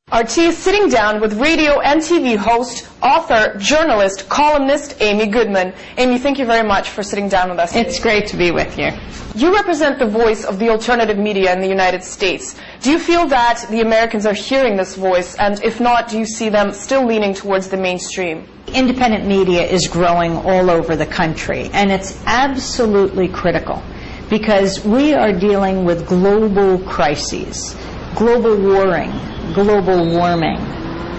RT is sitting down with radio and TV host, author, journalist, columnist Amy Goodman. Amy, thank you very much for sitting down with us today. It's great to be with you. You represent the voice of the alternative media in the United States. Do you feel that the Americans are hearing this voice? And if not, do you see them still leaning towards the mainstream? Independent media is growing all over the country, and it's absolutely critical because we are dealing with global crises, global warring, global warming,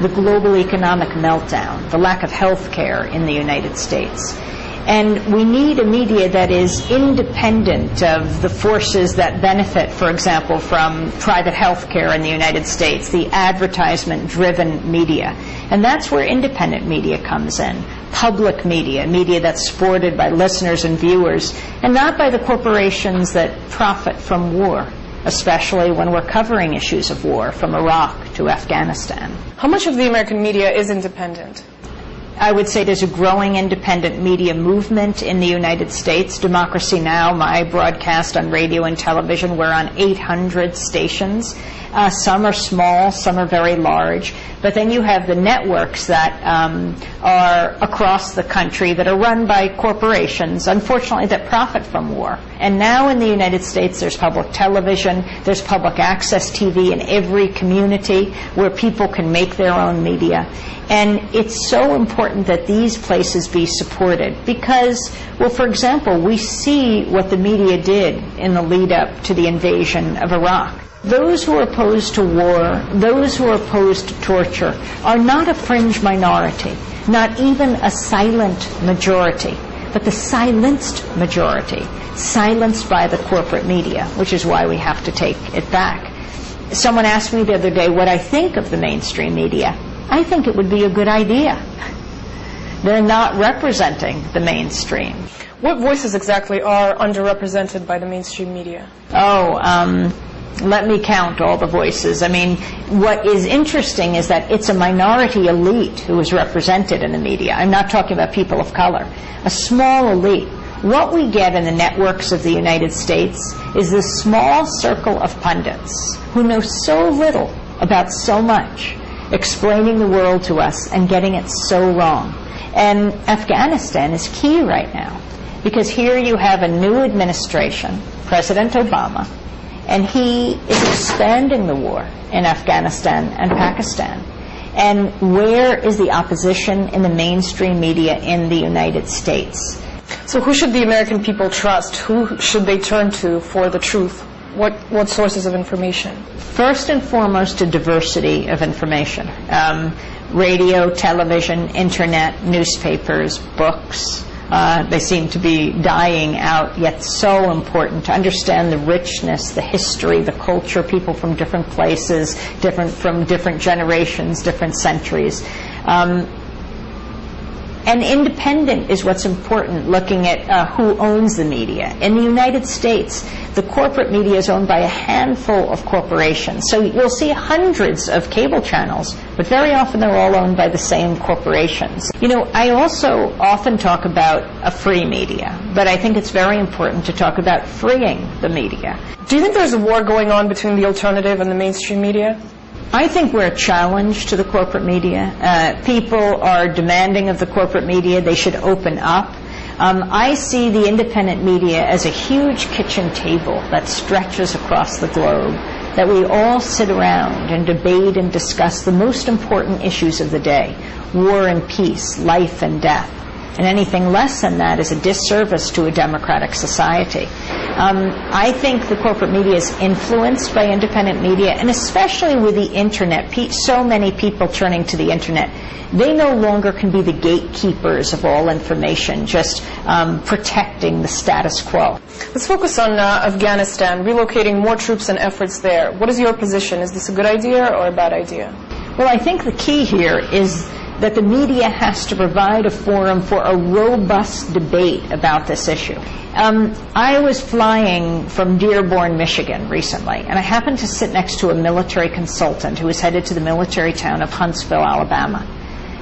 the global economic meltdown, the lack of health care in the United States. And we need a media that is independent of the forces that benefit, for example, from private health care in the United States, the advertisement-driven media. And that's where independent media comes in. Public media, media that's supported by listeners and viewers, and not by the corporations that profit from war, especially when we're covering issues of war from Iraq to Afghanistan. How much of the American media is independent? I would say there's a growing independent media movement in the United States. Democracy Now!, my broadcast on radio and television, we're on 800 stations. Some are small, some are very large. But then you have the networks that are across the country that are run by corporations, unfortunately, that profit from war. And now in the United States, there's public television, there's public access TV in every community where people can make their own media. And it's so important that these places be supported because, well, for example, we see what the media did in the lead up to the invasion of Iraq. Those who are opposed to war, those who are opposed to torture, are not a fringe minority, not even a silent majority, but the silenced majority, silenced by the corporate media, which is why we have to take it back. Someone asked me the other day what I think of the mainstream media. I think it would be a good idea. They're not representing the mainstream. What voices exactly are underrepresented by the mainstream media? Let me count all the voices. I mean, what is interesting is that it's a minority elite who is represented in the media. I'm not talking about people of color. A small elite. What we get in the networks of the United States is this small circle of pundits who know so little about so much, explaining the world to us and getting it so wrong. And Afghanistan is key right now because here you have a new administration, President Obama, and he is expanding the war in Afghanistan and Pakistan. And where is the opposition in the mainstream media in the United States? So who should the American people trust? Who should they turn to for the truth? What sources of information? First and foremost, a diversity of information. Radio, television, internet, newspapers, books. They seem to be dying out, yet so important to understand the richness, the history, the culture, people from different places, from different generations, different centuries. And independent is what's important, looking at who owns the media. In the United States, the corporate media is owned by a handful of corporations. So you'll see hundreds of cable channels, but very often they're all owned by the same corporations. You know, I also often talk about a free media, but I think it's very important to talk about freeing the media. Do you think there's a war going on between the alternative and the mainstream media? I think we're a challenge to the corporate media. People are demanding of the corporate media they should open up. I see the independent media as a huge kitchen table that stretches across the globe, that we all sit around and debate and discuss the most important issues of the day, war and peace, life and death. And anything less than that is a disservice to a democratic society. I think the corporate media is influenced by independent media, and especially with the Internet, so many people turning to the Internet. They no longer can be the gatekeepers of all information, just protecting the status quo. Let's focus on Afghanistan, relocating more troops and efforts there. What is your position? Is this a good idea or a bad idea? Well, I think the key here is that the media has to provide a forum for a robust debate about this issue. I was flying from Dearborn, Michigan recently, and I happened to sit next to a military consultant who was headed to the military town of Huntsville, Alabama.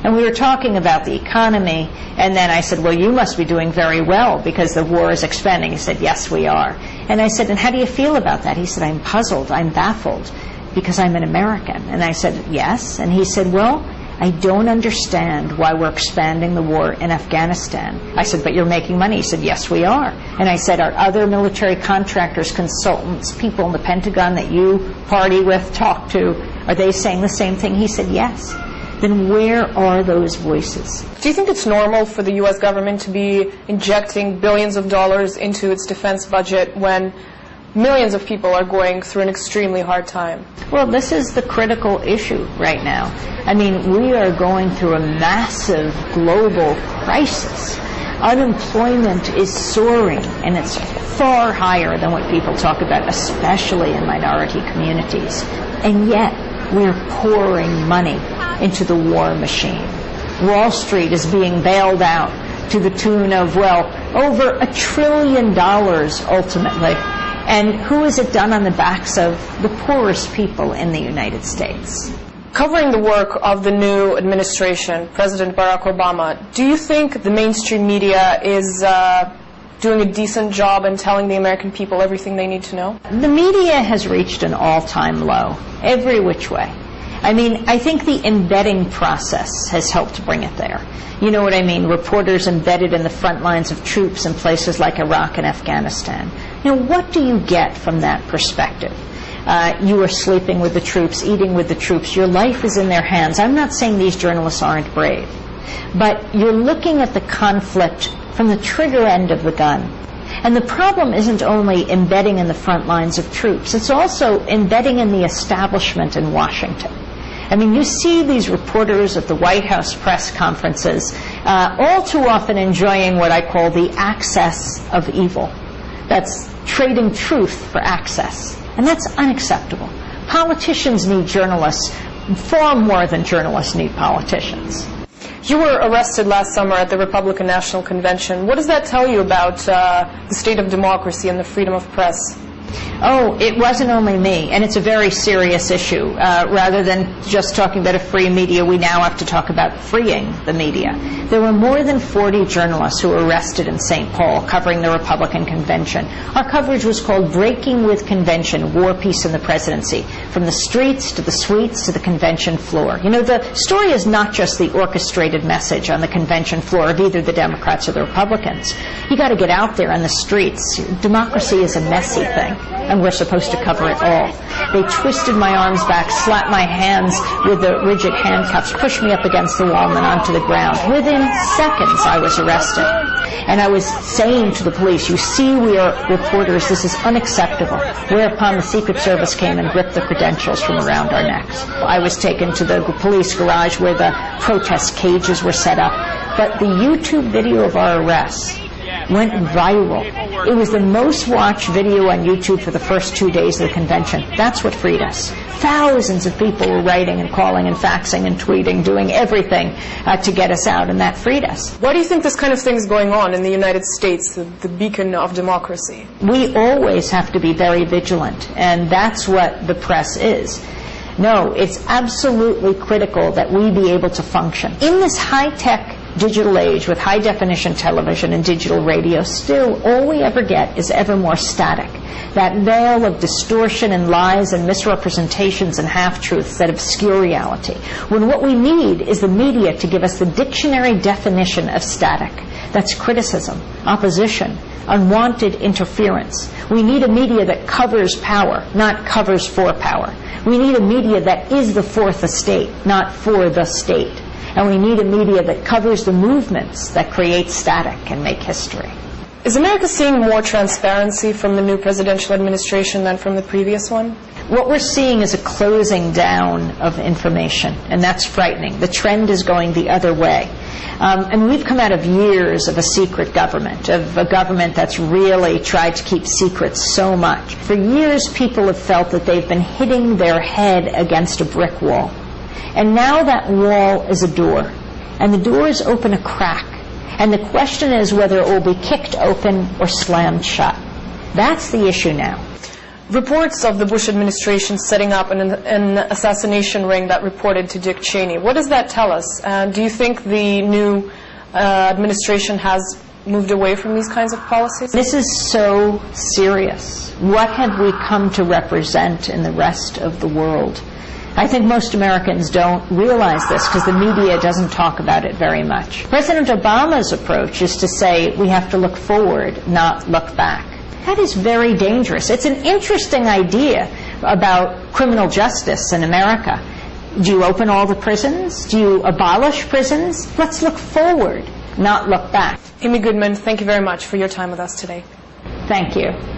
And we were talking about the economy, and then I said, well, you must be doing very well because the war is expanding. He said, yes, we are. And I said, and how do you feel about that? He said, I'm puzzled, I'm baffled. because I'm an American. And I said, yes. And he said, well, I don't understand why we're expanding the war in Afghanistan. I said, but you're making money. He said, yes, we are. And I said, are other military contractors, consultants, people in the Pentagon that you party with, talk to, are they saying the same thing? He said, yes. Then where are those voices? Do you think it's normal for the U.S. government to be injecting billions of dollars into its defense budget when millions of people are going through an extremely hard time? Well, this is the critical issue right now. I mean, we are going through a massive global crisis. Unemployment is soaring, and it's far higher than what people talk about, especially in minority communities. And yet, we're pouring money into the war machine. Wall Street is being bailed out to the tune of, well, over $1 trillion ultimately. And who is it done on the backs of? The poorest people in the United States. Covering the work of the new administration, President Barack Obama, do you think the mainstream media is doing a decent job in telling the American people everything they need to know? The media has reached an all-time low, every which way. I mean, I think the embedding process has helped bring it there. You know what I mean? Reporters embedded in the front lines of troops in places like Iraq and Afghanistan. You know, what do you get from that perspective? You are sleeping with the troops, eating with the troops. Your life is in their hands. I'm not saying these journalists aren't brave, but you're looking at the conflict from the trigger end of the gun. And the problem isn't only embedding in the front lines of troops, it's also embedding in the establishment in Washington. I mean, you see these reporters at the White House press conferences all too often enjoying what I call the access of evil. That's trading truth for access. And that's unacceptable. Politicians need journalists far more than journalists need politicians. You were arrested last summer at the Republican National Convention. What does that tell you about the state of democracy and the freedom of press? Oh, it wasn't only me, and it's a very serious issue. Rather than just talking about a free media, we now have to talk about freeing the media. There were more than 40 journalists who were arrested in St. Paul covering the Republican convention. Our coverage was called Breaking with Convention, War, Peace, and the Presidency, from the streets to the suites to the convention floor. You know, the story is not just the orchestrated message on the convention floor of either the Democrats or the Republicans. You got to get out there on the streets. Democracy is a messy thing, and we're supposed to cover it all. They twisted my arms back, slapped my hands with the rigid handcuffs, pushed me up against the wall and then onto the ground. Within seconds, I was arrested. And I was saying to the police, you see, we are reporters, this is unacceptable. Whereupon the Secret Service came and gripped the credentials from around our necks. I was taken to the police garage where the protest cages were set up. But the YouTube video of our arrests went viral. It was the most watched video on YouTube for the first 2 days of the convention. That's what freed us. Thousands of people were writing and calling and faxing and tweeting, doing everything to get us out, and that freed us. Why do you think this kind of thing is going on in the United States, the beacon of democracy? We always have to be very vigilant, and that's what the press is. No, it's absolutely critical that we be able to function. In this high-tech digital age with high-definition television and digital radio, still all we ever get is ever more static. That veil of distortion and lies and misrepresentations and half-truths that obscure reality. When what we need is the media to give us the dictionary definition of static. That's criticism, opposition, unwanted interference. We need a media that covers power, not covers for power. We need a media that is the fourth estate, not for the state. And we need a media that covers the movements that create static and make history. Is America seeing more transparency from the new presidential administration than from the previous one? What we're seeing is a closing down of information, and that's frightening. The trend is going the other way. And we've come out of years of a secret government, of a government that's really tried to keep secrets so much. For years, people have felt that they've been hitting their head against a brick wall. And now that wall is a door, and the door is open a crack. And the question is whether it will be kicked open or slammed shut. That's the issue now. Reports of the Bush administration setting up an assassination ring that reported to Dick Cheney. What does that tell us? And do you think the new administration has moved away from these kinds of policies? This is so serious. What have we come to represent in the rest of the world? I think most Americans don't realize this because the media doesn't talk about it very much. President Obama's approach is to say we have to look forward, not look back. That is very dangerous. It's an interesting idea about criminal justice in America. Do you open all the prisons? Do you abolish prisons? Let's look forward, not look back. Amy Goodman, thank you very much for your time with us today. Thank you.